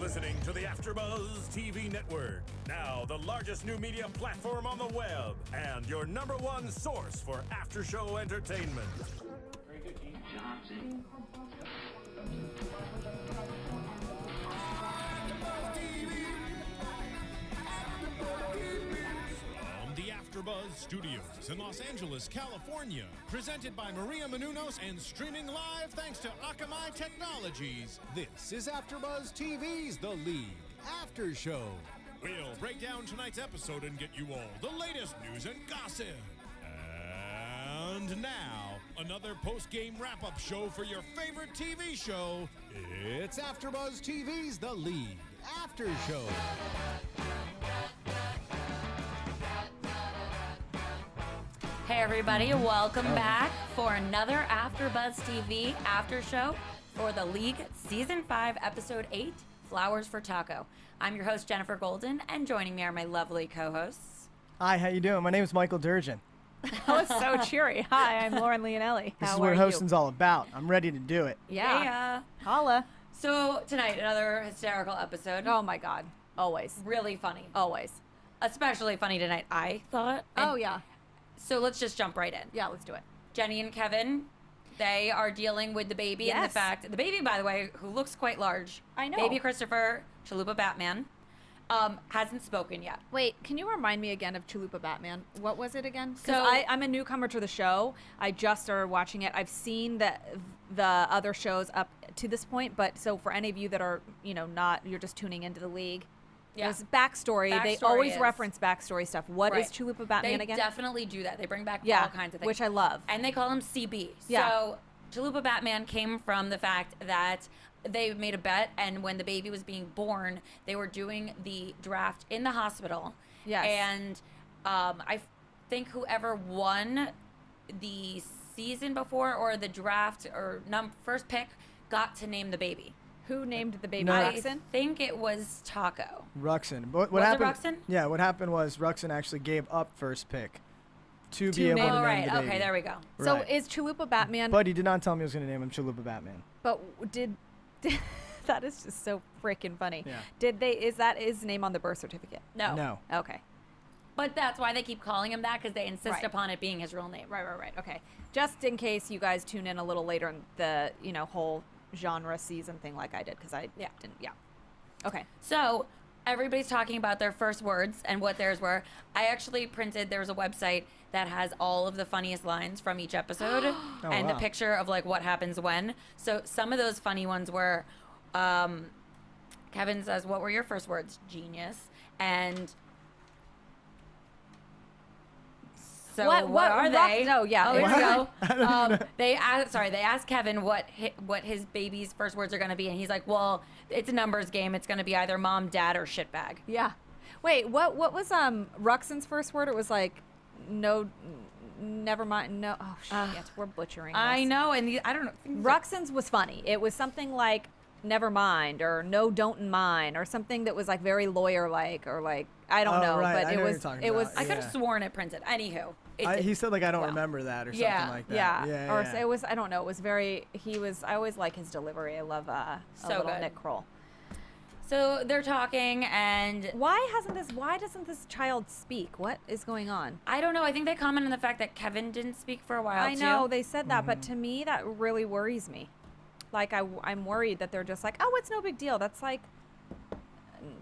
listening to the AFTERBUZZ TV network. Now the largest new media platform on the web and your #1 source for after-show entertainment. Very good, Keith. Johnson. From the AFTERBUZZ Studios in Los Angeles, California, presented by Maria Menounos and streaming live thanks to Akamai Technologies. This is AFTERBUZZ TV's The League After Show. We'll break down tonight's episode and get you all the latest news and gossip. And now, another post-game wrap-up show for your favorite TV show. It's AFTERBUZZ TV's The League After Show. Hey everybody, welcome back for another AFTERBUZZ TV after show for The League Season 5, Episode 8, Flowers for Taco. I'm your host, Jenifer Golden, and joining me are my lovely co-hosts. Hi, how you doing? My name is Michael Durjan. That was so cheery. Hi, I'm Lauren Leonelli. This is what hosting's all about. I'm ready to do it. Yeah. Holla. So tonight, another hysterical episode. Oh my God. Always. Really funny. Always. Especially funny tonight, I thought. Oh yeah. So let's just jump right in. Yeah, let's do it. Jenny and Kevin, they are dealing with the baby and the fact, the baby, by the way, who looks quite large. I know. Baby Christopher, Chalupa Batman, hasn't spoken yet. Wait, can you remind me again of Chalupa Batman? What was it again? So- Because I'm a newcomer to the show. I just started watching it. I've seen the other shows up to this point, but so for any of you that are, not, you're just tuning into the league. Yeah. There's backstory. They Backstory always is- reference backstory stuff. What is Chalupa Batman they again? definitely do that. They bring back Yeah, all kinds of things. which I love. And they call him CB. Yeah. So Chalupa Batman came from the fact that they made a bet, and when the baby was being born, they were doing the draft in the hospital. Yes. And I think whoever won the season before or the draft or first pick got to name the baby. Who named the baby? No. Ruxin? I think it was Taco. Ruxin. What Was it happened? Ruxin? Yeah, what happened was Ruxin actually gave up first pick to be To able name- to Oh, name right. the baby. Okay, there we go. So Right. is Chalupa Batman? But he did not tell me he was going to name him Chalupa Batman. But did that is just so freaking funny. Yeah. Is that his name on the birth certificate? No. No. Okay. But that's why they keep calling him that, because they insist Right. upon it being his real name. Right. Okay. Just in case you guys tune in a little later in the whole genre season thing like I did, because I didn't. Yeah. Okay. So everybody's talking about their first words and what theirs were. I actually printed, there's a website that has all of the funniest lines from each episode and wow. a picture of like what happens when. So some of those funny ones were, Kevin says, "What were your first words?" Genius. And so what are they? No, yeah. Oh, here we go. What? They asked Kevin what his baby's first words are going to be, and he's like, "Well, it's a numbers game. It's going to be either mom, dad, or shitbag." Yeah. Wait. What was Ruxin's first word? It was like no. Never mind. No. Oh shit. We're butchering. I this. know, and I don't know. Ruxin's was funny. It was something like never mind or no don't mind or something that was like very lawyer like or like I don't Oh, know, right. but I it know what was you're talking it was about. I could have Yeah. sworn it printed. Anywho, He said like I don't well, remember that or yeah, something like that. yeah. Or it was I don't know. It was very. I always like his delivery. I love a So little good. Nick Kroll. So they're talking, and Why doesn't this child speak? What is going on? I don't know. I think they comment on the fact that Kevin didn't speak for a while. I know too. they said that, but to me that really worries me. Like I'm worried that they're just like, oh, it's no big deal. That's like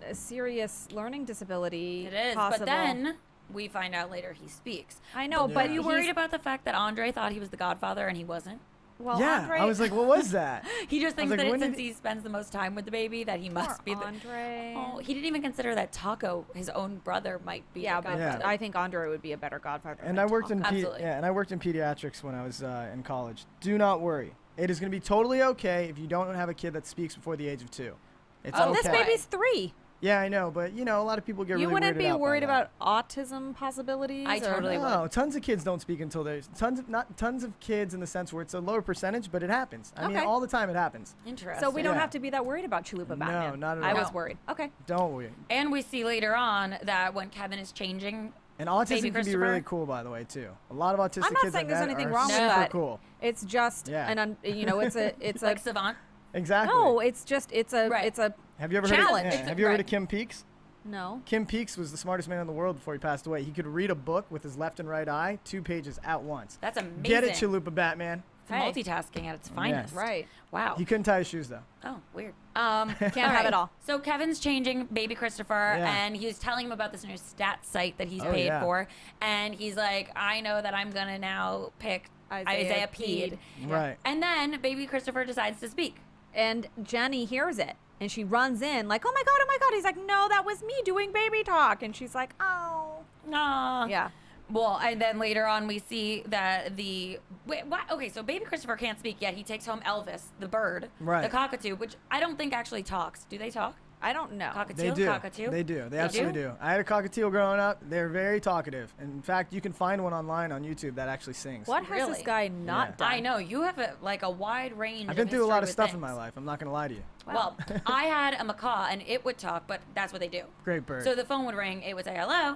a serious learning disability. It is, possible. but then we find out later he speaks. I know, Yeah. but Are you he's- worried about the fact that Andre thought he was the Godfather and he wasn't? Well, Yeah, Andre, I was like, what was that? He just thinks like, that when since did he spends the most time with the baby, that he must be the. Andre. Oh, he didn't even consider that Taco, his own brother, might be. Yeah, the but Godfather. I think Andre would be a better Godfather. And than I worked in Taco. Absolutely. and I worked in pediatrics when I was in college. Do not worry. It is going to be totally okay if you don't have a kid that speaks before the age of 2. It's Oh, okay. this baby's 3. Yeah, I know, but a lot of people get You really wouldn't weirded be out by worried that. about autism possibilities? I or- totally would. No, tons of kids don't speak until there's not tons of kids in the sense where it's a lower percentage, but it happens. I mean, Okay. all the time it happens. Interesting. So we don't Yeah. have to be that worried about Chalupa No, Batman. not at I all. was worried. Okay. Don't worry. And we see later on that when Kevin is changing, And autism Baby can be Christopher. really cool, by the way, too. A lot of autistic I'm not kids saying like there's that anything are wrong with super that. cool. It's just Yeah. it's like a Savant. Exactly. No, it's a Right. it's a Have you ever challenge. heard of, Have you ever heard of Kim Peeks? no. Kim Peeks was the smartest man in the world before he passed away. He could read a book with his left and right eye, 2 pages at once. That's amazing. Get it, Chalupa Batman. It's multitasking at its finest. Right. Wow. He couldn't tie his shoes though. Oh, weird. Can't have it all. So Kevin's changing Baby Christopher, Yeah. and he was telling him about this new stat site that he's Oh, paid yeah. for, and he's like, I know that I'm gonna now pick Isaiah Peed. Right. And then Baby Christopher decides to speak. And Jenny hears it, and she runs in like, oh my god. He's like, no, that was me doing baby talk. And she's like, oh. Nah. Yeah. Well, and then later on we see that okay, so Baby Christopher can't speak yet. He takes home Elvis, the bird, Right. the cockatoo, which I don't think actually talks. Do they talk? I don't know. Cockatoo? They do. Cockatoo? They do. They absolutely do. I had a cockatiel growing up. They're very talkative. In fact, you can find one online on YouTube that actually sings. What has Really? this guy not Yeah. done? I know. You have a wide range I've been of through a lot of history stuff with in my things. life. I'm not going to lie to you. Well, I had a macaw, and it would talk, but that's what they do. Great bird. So the phone would ring, it would say hello,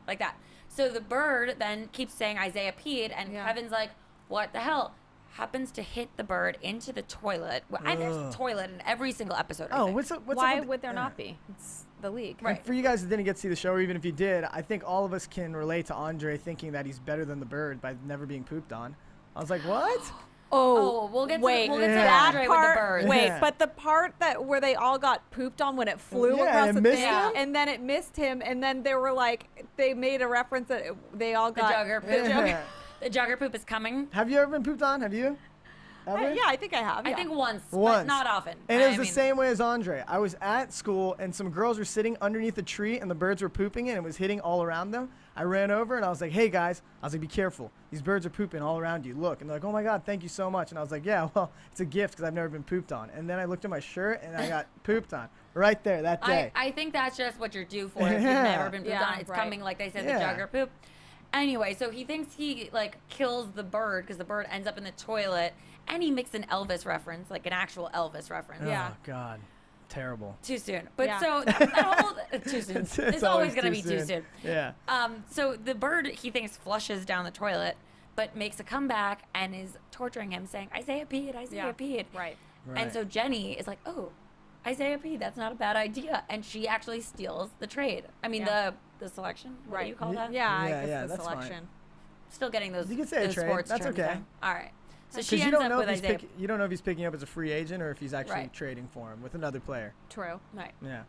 like that. So the bird then keeps saying Isaiah Peed, and Yeah. Kevin's like, what the hell? Happens to hit the bird into the toilet. Well, there's a toilet in every single episode. I Oh, think. what's up Why with would there not be? It's the league. Right. And for you guys that didn't get to see the show, or even if you did, I think all of us can relate to Andre thinking that he's better than the bird by never being pooped on. I was like, what? Oh, we'll get wait, to, we'll get to Yeah. Andre with the bird. Wait, Yeah. but the part that where they all got pooped on when it flew Yeah, across and the it missed thing, him? and then it missed him, and then they were like, they made a reference that they all The got jogger poop. Yeah. The jogger poop is coming. Have you ever been pooped on? Have you? Ever? Yeah, I think I have. I yeah. think once, but Once. not often. And it was I the mean, same way as Andre. I was at school and some girls were sitting underneath a tree and the birds were pooping and it was hitting all around them. I ran over and I was like, hey guys, I was like, be careful. These birds are pooping all around you. Look. And they're like, oh my God, thank you so much. And I was like, yeah, well, it's a gift because I've never been pooped on. And then I looked at my shirt and I got pooped on right there that day. I think that's just what you're due for if you've Yeah. never been pooped Yeah, on. It's right. coming, like they said, Yeah. the jogger poop. Anyway, so he thinks he like kills the bird because the bird ends up in the toilet, and he makes an Elvis reference, like an actual Elvis reference. Yeah. Oh God. Terrible. Too soon. But Yeah. so that whole too soon. It's always gonna be too soon. Yeah. So the bird he thinks flushes down the toilet, but makes a comeback and is torturing him, saying Isaiah peed, Isaiah peed. Right. Right. And so Jenny is like, oh, Isaiah peed. That's not a bad idea, and she actually steals the trade. I mean Yeah. the selection. What Right. do you call that? Yeah, I Yeah, guess yeah, the that's fine. selection. Still getting those. You can say a those trade. sports That's terms okay. down. All right. So she Because you ends don't up know with if he's Isaiah. you don't know if he's picking up as a free agent or if he's actually Right. trading for him with another player. True. Right. Yeah.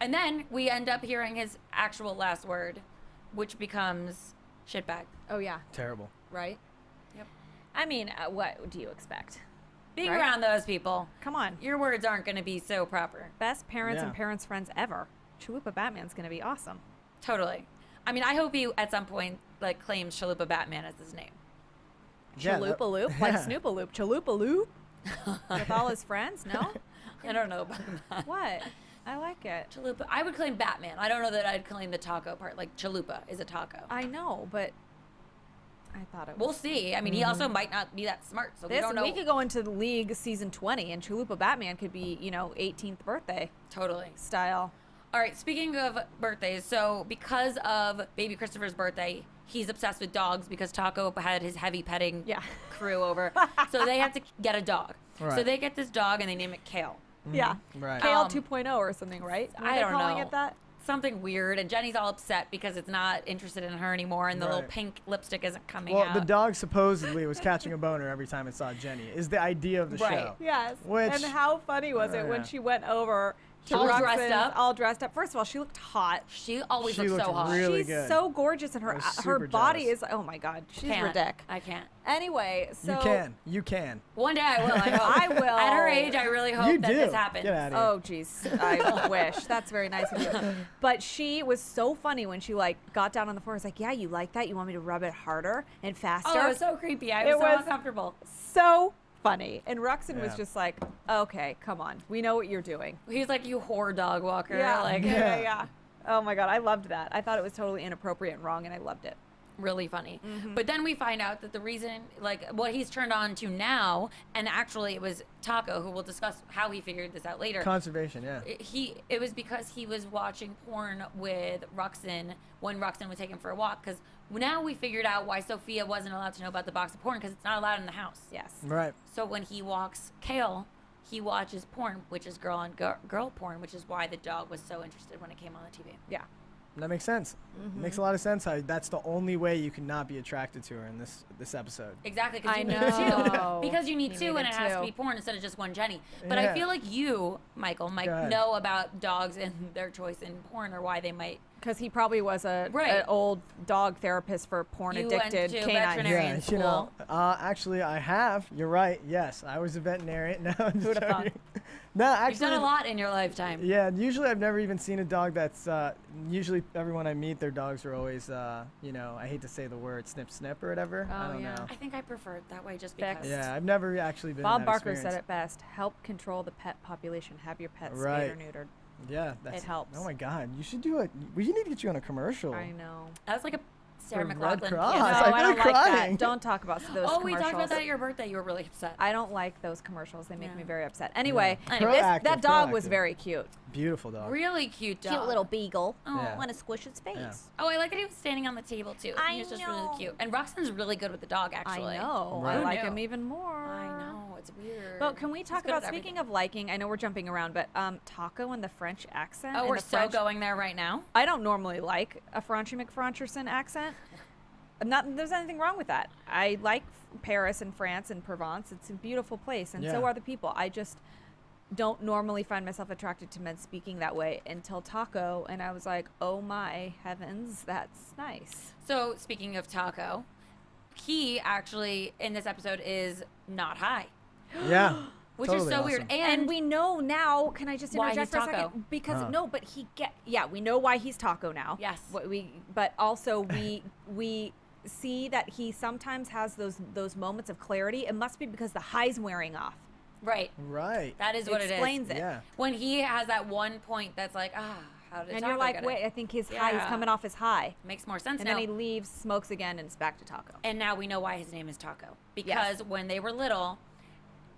And then we end up hearing his actual last word, which becomes shitbag. Oh yeah. Terrible. Right. Yep. I mean, what do you expect? Being Right. around those people, Come on. your words aren't going to be so proper. Best parents Yeah. and parents' friends ever. Chalupa Batman's gonna be awesome. Totally. I mean, I hope he at some point like claims Chalupa Batman as his name. Yeah, that- Chalupa Loop, like Snoopa Loop. Chalupa Loop with all his friends. No. I don't know about that. What? I like it. Chalupa. I would claim Batman. I don't know that I'd claim the taco part. Like Chalupa is a taco. I know, but I thought it was. We'll see. I mean, he also might not be that smart, so we This don't know. we could go into the league season 20, and Chalupa Batman could be, 18th birthday Totally. style. All right, speaking of birthdays, so because of baby Christopher's birthday, he's obsessed with dogs because Taco had his heavy petting Yeah. crew over. So they have to get a dog. So Right. they get this dog and they name it Kale. Yeah. Right. Kale Um, 2.0 or something, right? Were I they don't calling know. it that? Something weird, and Jenny's all upset because it's not interested in her anymore, and the little Right. pink lipstick isn't coming Well, out. the dog supposedly was catching a boner every time it saw Jenny. Is the idea of the Right. show? Yes. Which- and how funny was it when Yeah. she went over to All dressed Ruxin's, up? all dressed up? First of all, she looked hot. She always She looks so looked hot. really She's good. so gorgeous, and I her was her super body jealous. is, oh my God, she's Can't. ridiculous. I can't. Anyway, so You can. You can. One day I will. I hope. I will. At her age, I really hope You that do. this happens. Get out of here. Oh, jeez. I wish. That's very nice of you. But she was so funny when she, got down on the floor. I was like, yeah, you like that? You want me to rub it harder and faster? Oh, it was so creepy. I was It so was- uncomfortable. So funny. And Ruxin was Yeah. just like, okay, come on. We know what you're doing. He was like, you whore dog walker. Yeah. Like, yeah. Oh, my God. I loved that. I thought it was totally inappropriate and wrong, and I loved it. really funny. Mm-hmm. But then we find out that the reason, like, what he's turned on to now, and actually it was Taco, who will discuss how he figured this out later. Conservation, yeah. It was because he was watching porn with Ruxin when Ruxin would take him for a walk. Because now we figured out why Sophia wasn't allowed to know about the box of porn, because it's not allowed in the house. Yes. Right. So when he walks Kale he watches porn, which is girl on girl porn, which is why the dog was so interested when it came on the TV. Yeah. That makes sense. Makes a lot of sense. How that's the only way you can not be attracted to her in this episode. Exactly, because I you need know. two. Because you need You two, and needed it has to two. be porn instead of just one Jenny. But Yeah. I feel like you, Michael, might Go ahead. know about dogs and their choice in porn, or why they might. Because he probably was an Right. old dog therapist for porn You addicted went to canines. veterinary Yeah, school. you know. Actually, I have. You're right. Yes, I was a veterinarian. No, I'm just Who'da thought? joking. No, actually. You've done a lot in your lifetime. Yeah, usually I've never even seen a dog that's. Usually everyone I meet, their dogs are always. I hate to say the word snip or whatever. I Oh, don't yeah. know. I think I prefer it that way just Fixed. because. Yeah, I've never actually been. Bob in that Barker experience. said it best. Help control the pet population. Have your pets Right. spayed or neutered. Yeah, that's. It helps. Oh my God, you should do it. We need to get you on a commercial. I know. That was like a Sarah For Red McLachlan. Cross. No, I I feel don't like crying. that. Don't talk about those Oh, commercials. we talked about that at your birthday. You were really upset. I don't like those commercials. They make Yeah. me very upset. Anyway, Yeah. that Proactive, dog was proactive. very cute. Beautiful dog. Really cute dog. beagle. Oh, Yeah. Want to squish its face. Yeah. Oh, I like that he was standing on the table too. I He was just know. really cute. And Ruxin's really good with the dog, actually. I know. Right. I Who like knew? him even more. I know. It's weird. But can we talk good about, at speaking everything. of liking, I know we're jumping around, but Taco and the French accent. Oh, and we're the so French, going there right now. I don't normally like a Franchi McFrancherson accent. There's anything wrong with that. I like Paris and France and Provence. It's a beautiful place, and so Yeah. are the people. I just don't normally find myself attracted to men speaking that way until Taco, and I was like, oh my heavens, that's nice. So speaking of Taco, he actually in this episode is not high, Yeah. which totally is so awesome. weird. And we know now. Can I just Why interject he's for a Taco. second? Because Huh. no, but we know why he's Taco now. Yes. But also we see that he sometimes has those moments of clarity. It must be because the high's wearing off. right, Right. that is what it is. Explains it. Yeah. When he has that one point that's like, how did And Taco you're like, get it? wait, I think his high, he's Yeah. coming off his high. Makes more sense And now. then he leaves, smokes again, and it's back to Taco. And now we know why his name is Taco. Because when they were little,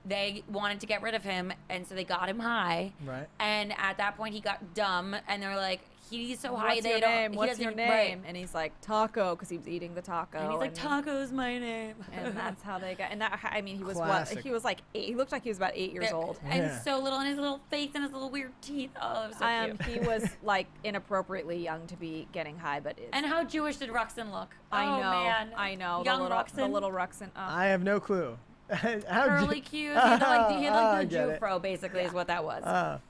they wanted to get rid of him, and so they got him high. Right. And at that point, he got dumb, and they're like, he's so high. What's they your don't. name? he What's doesn't your even- name? right. And he's like, Taco, because he was eating the taco. And he's like, Taco's my name. And that's how they got. And that, I mean, he was Classic. what? He was like 8. He looked like he was about 8 years old. And Yeah. so little, and his little face and his little weird teeth. Oh, it was so cute. He was like inappropriately young to be getting high, but it's, And how Jewish did Ruxin look? I Oh, know, man. I know. Young the little Ruxin. Oh. I have no clue. How Curly cute. He had I like the get Jew it. fro, basically, is what that was.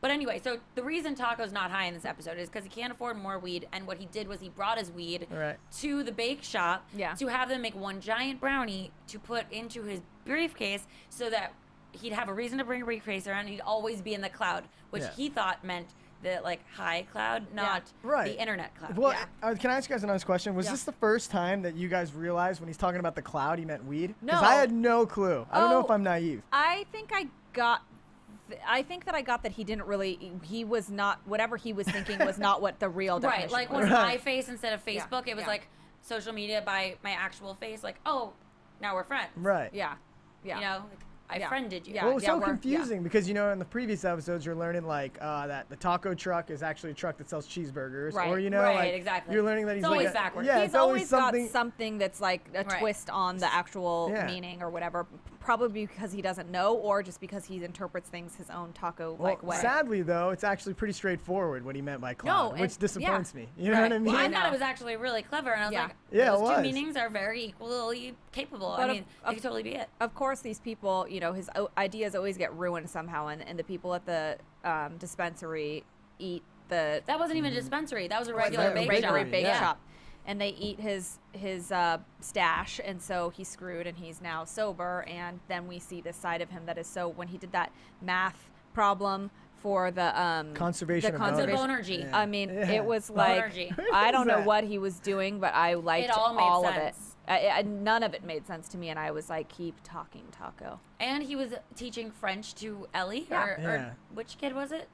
But anyway, so the reason Taco's not high in this episode is because he can't afford more weed, and what he did was he brought his weed Right. to the bake shop Yeah. to have them make one giant brownie to put into his briefcase so that he'd have a reason to bring a briefcase around, and he'd always be in the cloud, which Yeah. he thought meant the like high cloud, not Right. the internet cloud. Well, Yeah. can I ask you guys another question? Was Yeah. this the first time that you guys realized when he's talking about the cloud he meant weed? Because No. I had no clue. I don't know Oh. if I'm naive. I think I got. I think that I got that he didn't really. He was not. Whatever he was thinking was not what the real Right, definition like was. when Right. my face instead of Facebook, it was yeah. like social media by my actual face, like, oh, now we're friends. Right. Yeah. Yeah. You know, like, I Yeah. friended you. Yeah. Well, it was so we're- confusing because, in the previous episodes, you're learning, like, that the taco truck is actually a truck that sells cheeseburgers. Right. Or, Right, like, exactly. you're learning that he's It's like always a- backwards. Yeah, He's it's always got something. something that's like a Right. twist on the actual Yeah. meaning or whatever. Probably because he doesn't know, or just because he interprets things his own taco-like Well, way. sadly, though, it's actually pretty straightforward what he meant by cloud, and- which disappoints yeah. me. You know what I Right. mean? Well, I know. thought it was actually really clever, and I was Yeah. like, Yeah, it those two was. meanings are very equally capable. But I mean, they could totally be it. Of course, these people, his ideas always get ruined somehow, and the people at the dispensary eat the That wasn't even a dispensary. That was a regular that? bake regular shop. bake Yeah. shop, and they eat his stash, and so he's screwed, and he's now sober. And then we see this side of him that is so when he did that math problem for the Conservation the of conservation. Bonergy. Yeah. I mean, Yeah. it was like Bonergy. I don't What know is what he was doing, but I liked all made of it. sense. None of it made sense to me, and I was like, keep talking, Taco. And he was teaching French to Ellie, Yeah. or Yeah. which kid was it?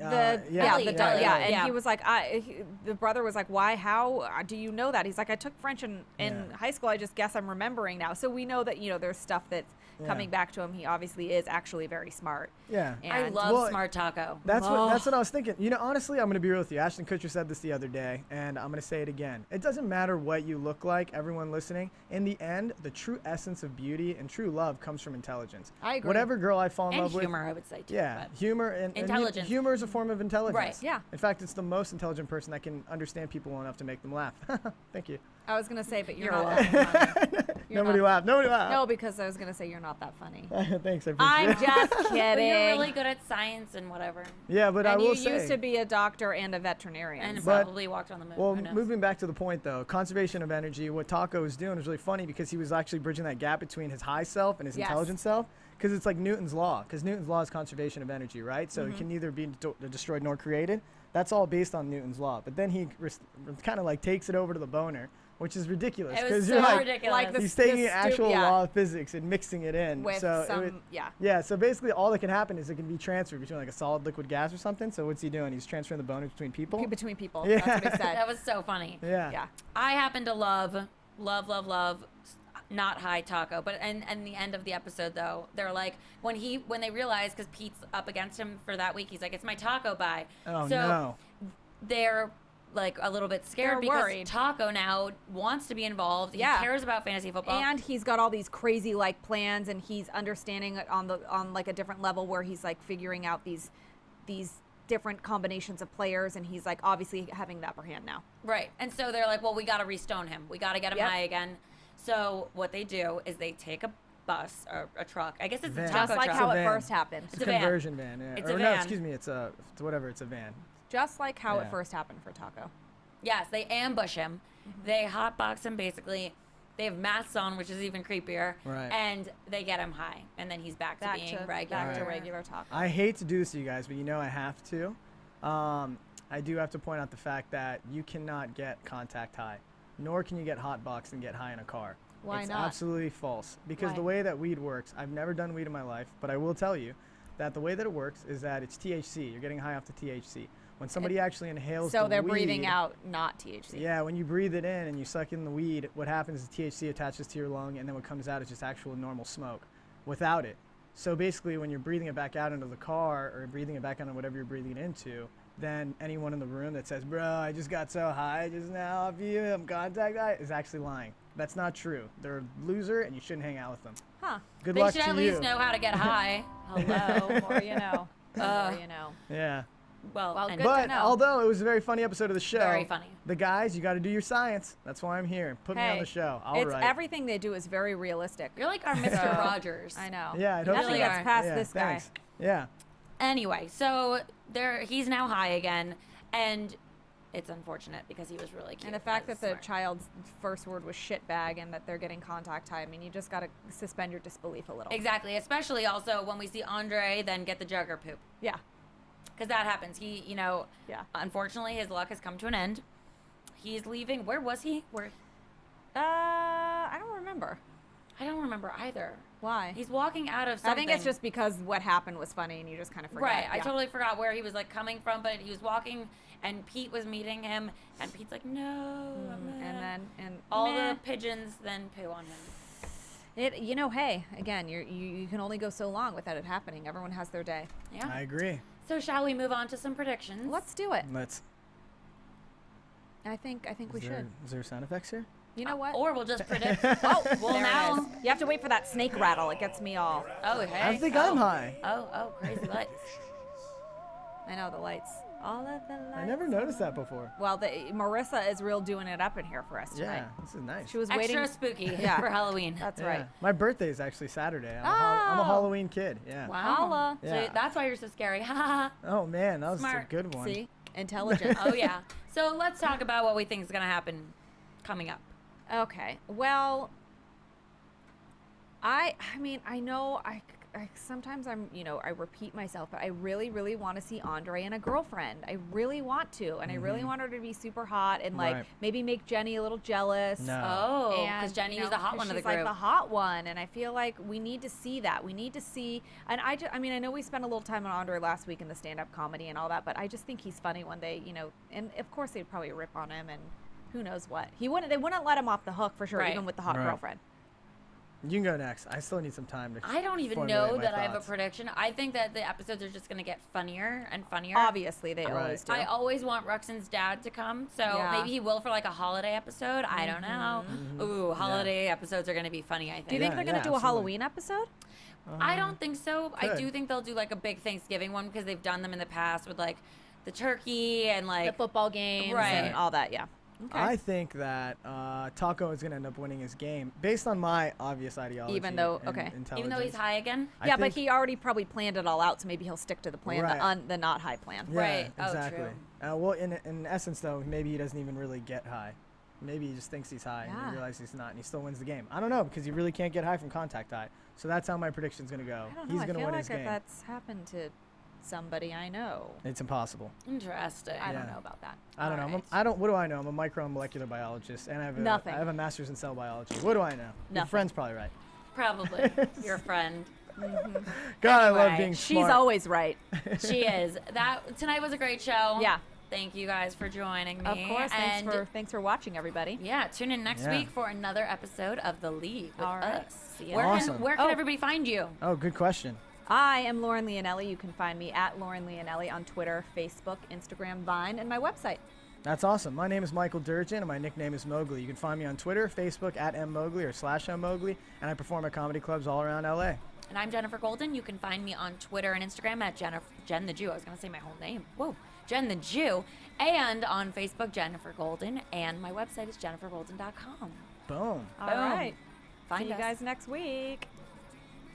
And Yeah. he was like, the brother was like, why, how do you know that? He's like, I took French in high school. I just guess I'm remembering now. So we know that, there's stuff that's coming back to him. He obviously is actually very smart. Yeah. And I love Smart Taco. That's what I was thinking. Honestly, I'm going to be real with you. Ashton Kutcher said this the other day, and I'm going to say it again. It doesn't matter what you look like, everyone listening. In the end, the true essence of beauty and true love comes from intelligence. I agree. Whatever girl I fall in And love humor, with. I would say, too. Yeah, but humor and intelligence. humor is a form of intelligence. Right. Yeah. In fact, it's the most intelligent person that can understand people well enough to make them laugh. Thank you. I was going to say, but you're You're not that funny. Nobody laughed. Nobody laughed. No, because I was going to say you're not that funny. Thanks. I appreciate I'm it. just But kidding. you're really good at science and whatever. Yeah, but I And will you say. used to be a doctor and a veterinarian. And But- probably walked on the moon. Well, Who knows? moving back to the point though, conservation of energy. What Taco was doing was really funny because he was actually bridging that gap between his high self and his Yes. intelligent self. Because it's like Newton's law. Because Newton's law is conservation of energy, right? So it can neither be destroyed nor created. That's all based on Newton's law. But then he kind of like takes it over to the boner, which is ridiculous. It was 'cause so you're like, ridiculous. Like the he's taking this an actual yeah. law of physics and mixing it in. with so it some, would- yeah. Yeah, so basically all that can happen is it can be transferred between like a solid liquid gas or something. So what's he doing? He's transferring the boners between people. Between people. Yeah. That's what he said. That was so funny. Yeah. Yeah. I happen to love not high Taco, but and the end of the episode though, they're like when they realize because Pete's up against him for that week, he's like, it's my taco buy. Oh, so no. they're like a little bit scared They're because worried. Taco now wants to be involved. Yeah. He cares about fantasy football. And he's got all these crazy like plans, and he's understanding it on like a different level where he's like figuring out these different combinations of players, and he's like obviously having the upper hand now. Right. And so they're like, well, we got to restone him. We got to get him Yep. high again. So what they do is they take a bus or a truck. I guess it's Van. a taco Just like truck. how a it van. first happened. It's a a van. conversion van. Yeah. It's a or no, van. excuse me. It's whatever. It's a van. Just like how Yeah. it first happened for Taco. Yes, they ambush him. They hotbox him basically. They have masks on, which is even creepier. Right. And they get him high. And then he's back to being regular. back to Right. regular Taco. I hate to do this to you guys, but I have to. I do have to point out the fact that you cannot get contact high, nor can you get hotboxed and get high in a car. Why it's not? absolutely false. Because Why? the way that weed works, I've never done weed in my life, but I will tell you that the way that it works is that it's THC. You're getting high off the THC. When somebody actually inhales So the they're weed, breathing out not THC. Yeah, when you breathe it in and you suck in the weed, what happens is THC attaches to your lung, and then what comes out is just actual normal smoke without it. So basically, when you're breathing it back out into the car or breathing it back out into whatever you're breathing it into, then anyone in the room that says, bro, I just got so high just now off you, I'm contact high, is actually lying. That's not true. They're a loser, and you shouldn't hang out with them. Huh. Good They luck should to at you. least know how to get high. Hello. The more you know. The Uh, more you know. Yeah. Well, Well, and good to But know. although it was a very funny episode of the show, Very funny. the guys, you got to do your science. That's why I'm here. Put me on Hey, the show. All it's right. everything they do is very realistic. you're like our Mr. Rogers. I know. Yeah, I'd hope Nothing so. gets past Yeah, this guy. thanks. Yeah. Anyway, so he's now high again, and it's unfortunate because he was really cute. And the fact that That's the smart. child's first word was shitbag and that they're getting contact high, I mean, you just got to suspend your disbelief a little. Exactly, especially also when we see Andre then get the jugger poop. Yeah. Because that happens. He, Yeah. unfortunately, his luck has come to an end. He's leaving. Where was he? I don't remember. I don't remember either. Why? He's walking out of I something. think it's just because what happened was funny and you just kind of forget. Right. I Yeah. totally forgot where he was like coming from, but he was walking, and Pete was meeting him, and Pete's like, no. I'm not." And all meh. the pigeons then poo on him. Hey, again, you can only go so long without it happening. Everyone has their day. Yeah. I agree. So shall we move on to some predictions? Let's do it. Let's. I think we should. Is there sound effects here? You know what? Or we'll just predict. oh, well, there now- it is. You have to wait for that snake rattle. It gets me all. Oh, hey. I think oh. I'm high. Oh, crazy lights. I know the lights. All of the lights. I never noticed that before. Well, Marissa is real doing it up in here for us tonight. Yeah, this is nice. She was Extra waiting. spooky Yeah. for Halloween. That's Yeah. right. My birthday is actually Saturday. I'm a Oh. Halloween kid. Yeah. Wow. Holla. So Yeah. that's why you're so scary. Ha ha. Oh man, that was Smart. a good one. See? Intelligent. Oh, yeah. So let's talk about what we think is going to happen coming up. Okay. Well, I mean, I know sometimes I'm, I repeat myself, but I really, really want to see Andre and a girlfriend. I really want to, and I really want her to be super hot and like maybe make Jenny a little jealous. No. Oh, because Jenny is the hot one of the group. She's like the hot one, and I feel like we need to see that. We need to see, and I mean, I know we spent a little time on Andre last week in the stand-up comedy and all that, but I just think he's funny when they, and of course they'd probably rip on him and who knows what. They wouldn't let him off the hook for sure, even with the hot girlfriend. You can go next. I still need some time to. I don't even know that I have a prediction. I think that the episodes are just going to get funnier and funnier. Obviously, they always do. I always want Ruxin's dad to come, so maybe he will for like a holiday episode. I don't know. Ooh, holiday episodes are going to be funny, I think. Do you think they're going to do a Halloween episode? I don't think so. I do think they'll do like a big Thanksgiving one because they've done them in the past with like the turkey and like the football games and all that. Yeah. Okay. I think that Taco is going to end up winning his game based on my obvious ideology. Even though he's high again. Yeah, but he already probably planned it all out, so maybe he'll stick to the plan, the not high plan. Yeah, right. Exactly. Oh, true. Well, in essence, though, maybe he doesn't even really get high. Maybe he just thinks he's high and he realizes he's not, and he still wins the game. I don't know, because he really can't get high from contact high. So that's how my prediction's going to go. I don't know. He's going to win his game. I feel like that's happened to somebody I know. It's impossible. Interesting. I don't know about that. I don't know. What do I know? I'm a micromolecular biologist, and I have a master's in cell biology. What do I know? Nothing. Your friend's probably right. Probably. Your friend. God, I love being smart. She's always right. She is. Tonight was a great show. Yeah. Thank you guys for joining me. Of course. Thanks for watching, everybody. Yeah. Tune in next week for another episode of The League with us. Where can everybody find you? Oh, good question. I am Lauren Leonelli. You can find me at Lauren Leonelli on Twitter, Facebook, Instagram, Vine, and my website. That's awesome. My name is Michael Durjan, and my nickname is Mowgli. You can find me on Twitter, Facebook at @mmowgli or /mmowgli, and I perform at comedy clubs all around LA. And I'm Jenifer Golden. You can find me on Twitter and Instagram at Jen the Jew. I was going to say my whole name. Whoa. Jen the Jew. And on Facebook, Jenifer Golden. And my website is jennifergolden.com. Boom. All right. Find See you guys next week.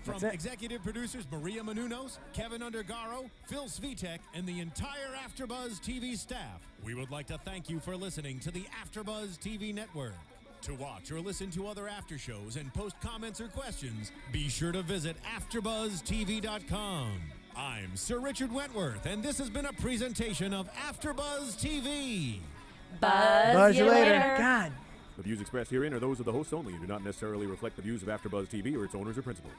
From executive producers Maria Menounos, Kevin Undergaro, Phil Svitek, and the entire AfterBuzz TV staff, we would like to thank you for listening to the AfterBuzz TV network. To watch or listen to other after shows and post comments or questions, be sure to visit AfterBuzzTV.com. I'm Sir Richard Wentworth, and this has been a presentation of AfterBuzz TV. Buzz you later. God. The views expressed herein are those of the hosts only and do not necessarily reflect the views of AfterBuzz TV or its owners or principals.